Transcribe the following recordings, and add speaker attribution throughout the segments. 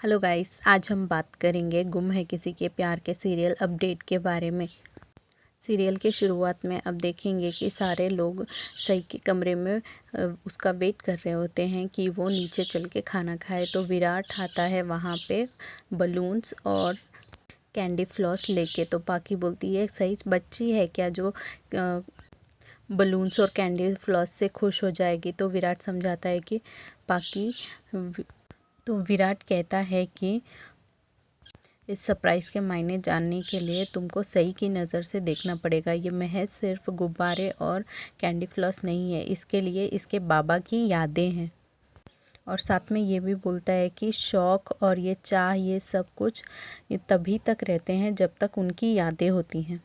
Speaker 1: Hello guys, आज हम बात करेंगे गुम है किसी के प्यार के सीरियल अपडेट के बारे में। सीरियल के शुरुआत में अब देखेंगे कि सारे लोग सई के कमरे में उसका वेट कर रहे होते हैं कि वो नीचे चल के खाना खाए। तो विराट आता है वहाँ पे बलून्स और कैंडी फ्लॉस लेके। तो पाकी बोलती है सई बच्ची है क्या जो बलून्स और कैंडी फ्लॉस से खुश हो जाएगी। तो विराट समझाता है कि पाकी तो विराट कहता है कि इस सरप्राइज़ के मायने जानने के लिए तुमको सही की नज़र से देखना पड़ेगा। ये महज सिर्फ गुब्बारे और कैंडी फ्लॉस नहीं है, इसके लिए इसके बाबा की यादें हैं। और साथ में ये भी बोलता है कि शौक़ और ये चाह ये सब कुछ तभी तक रहते हैं जब तक उनकी यादें होती हैं।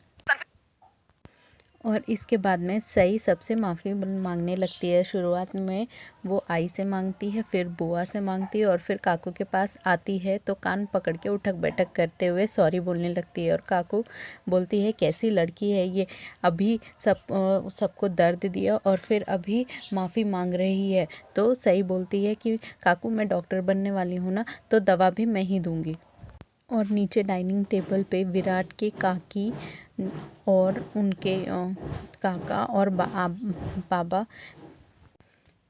Speaker 1: और इसके बाद में सई सबसे माफ़ी मांगने लगती है। शुरुआत में वो आई से मांगती है, फिर बुआ से मांगती है और फिर काकू के पास आती है तो कान पकड़ के उठक बैठक करते हुए सॉरी बोलने लगती है। और काकू बोलती है कैसी लड़की है ये, अभी सबको दर्द दिया और फिर अभी माफ़ी मांग रही है। तो सई बोलती है कि काकू मैं डॉक्टर बनने वाली हूँ ना, तो दवा भी मैं ही दूँगी। और नीचे डाइनिंग टेबल पे विराट के काकी और उनके काका और बाबा।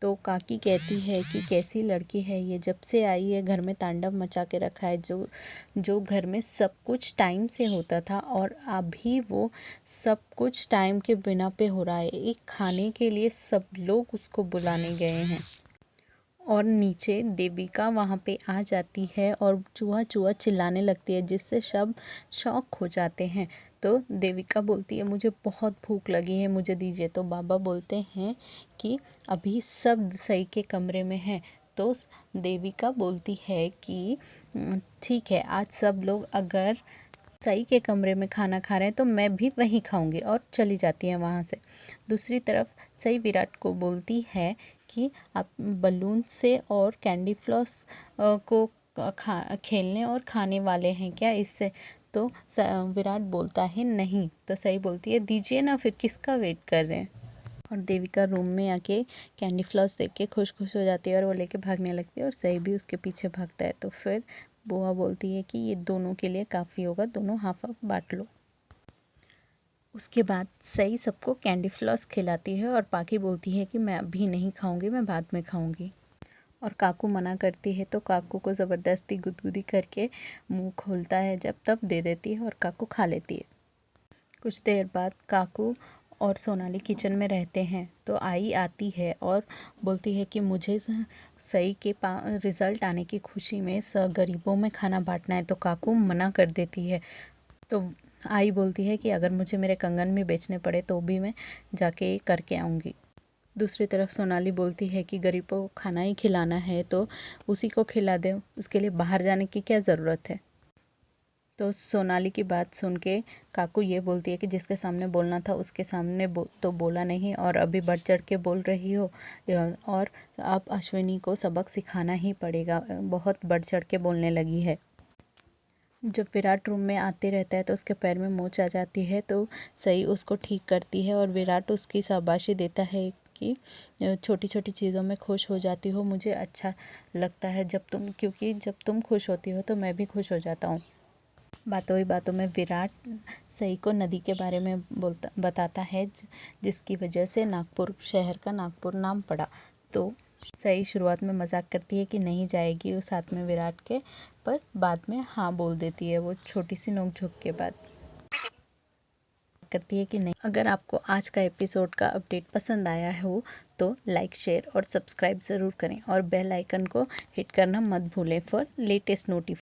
Speaker 1: तो काकी कहती है कि कैसी लड़की है ये, जब से आई है घर में तांडव मचा के रखा है। जो घर में सब कुछ टाइम से होता था और अभी वो सब कुछ टाइम के बिना पे हो रहा है। एक खाने के लिए सब लोग उसको बुलाने गए हैं। और नीचे देविका वहाँ पे आ जाती है और चूहा चूहा चिल्लाने लगती है, जिससे सब शॉक हो जाते हैं। तो देविका बोलती है मुझे बहुत भूख लगी है, मुझे दीजिए। तो बाबा बोलते हैं कि अभी सब सई के कमरे में हैं। तो देविका बोलती है कि ठीक है, आज सब लोग अगर सई के कमरे में खाना खा रहे हैं तो मैं भी वहीं खाऊंगी। और चली जाती है वहाँ से। दूसरी तरफ सई विराट को बोलती है कि आप बलून से और कैंडी फ्लॉस को खेलने और खाने वाले हैं क्या इससे। तो विराट बोलता है नहीं। तो सई बोलती है दीजिए ना, फिर किसका वेट कर रहे हैं। और देविका रूम में आके कैंडी फ्लॉस देख के खुश खुश हो जाती है और वो लेके भागने लगती है और सई भी उसके पीछे भागता है। तो फिर बुआ बोलती है कि ये दोनों के लिए काफ़ी होगा, दोनों हाफ हाफ बांट लो। उसके बाद सई सबको कैंडी फ्लॉस खिलाती है और पाकी बोलती है कि मैं अभी नहीं खाऊंगी, मैं बाद में खाऊंगी। और काकू मना करती है तो काकू को ज़बरदस्ती गुदगुदी करके मुंह खोलता है जब तब दे देती है और काकू खा लेती है। कुछ देर बाद काकू और सोनाली किचन में रहते हैं। तो आई आती है और बोलती है कि मुझे सई के रिज़ल्ट आने की खुशी में गरीबों में खाना बांटना है। तो काकू मना कर देती है। तो आई बोलती है कि अगर मुझे मेरे कंगन भी बेचने पड़े तो भी मैं जाके करके आऊँगी। दूसरी तरफ सोनाली बोलती है कि गरीबों को खाना ही खिलाना है तो उसी को खिला दे, उसके लिए बाहर जाने की क्या ज़रूरत है। तो सोनाली की बात सुन के काकू ये बोलती है कि जिसके सामने बोलना था उसके सामने तो बोला नहीं और अभी बढ़ चढ़ के बोल रही हो। और अब अश्विनी को सबक सिखाना ही पड़ेगा, बहुत बढ़ चढ़ के बोलने लगी है। जब विराट रूम में आते रहता है तो उसके पैर में मोच आ जाती है। तो सई उसको ठीक करती है और विराट उसकी शाबाशी देता है कि छोटी छोटी चीज़ों में खुश हो जाती हो, मुझे अच्छा लगता है क्योंकि जब तुम खुश होती हो तो मैं भी खुश हो जाता हूँ। बातों ही बातों में विराट सई को नदी के बारे में बताता है, जिसकी वजह से नागपुर शहर का नागपुर नाम पड़ा। तो सई शुरुआत में मजाक करती है कि नहीं जाएगी वो साथ में विराट के, पर बाद में हाँ बोल देती है। वो छोटी सी नोक-झोंक के बाद करती है कि नहीं। अगर आपको आज का एपिसोड का अपडेट पसंद आया हो तो लाइक, शेयर और सब्सक्राइब ज़रूर करें और बेल आइकन को हिट करना मत भूलें फॉर लेटेस्ट नोटिफिकेशन।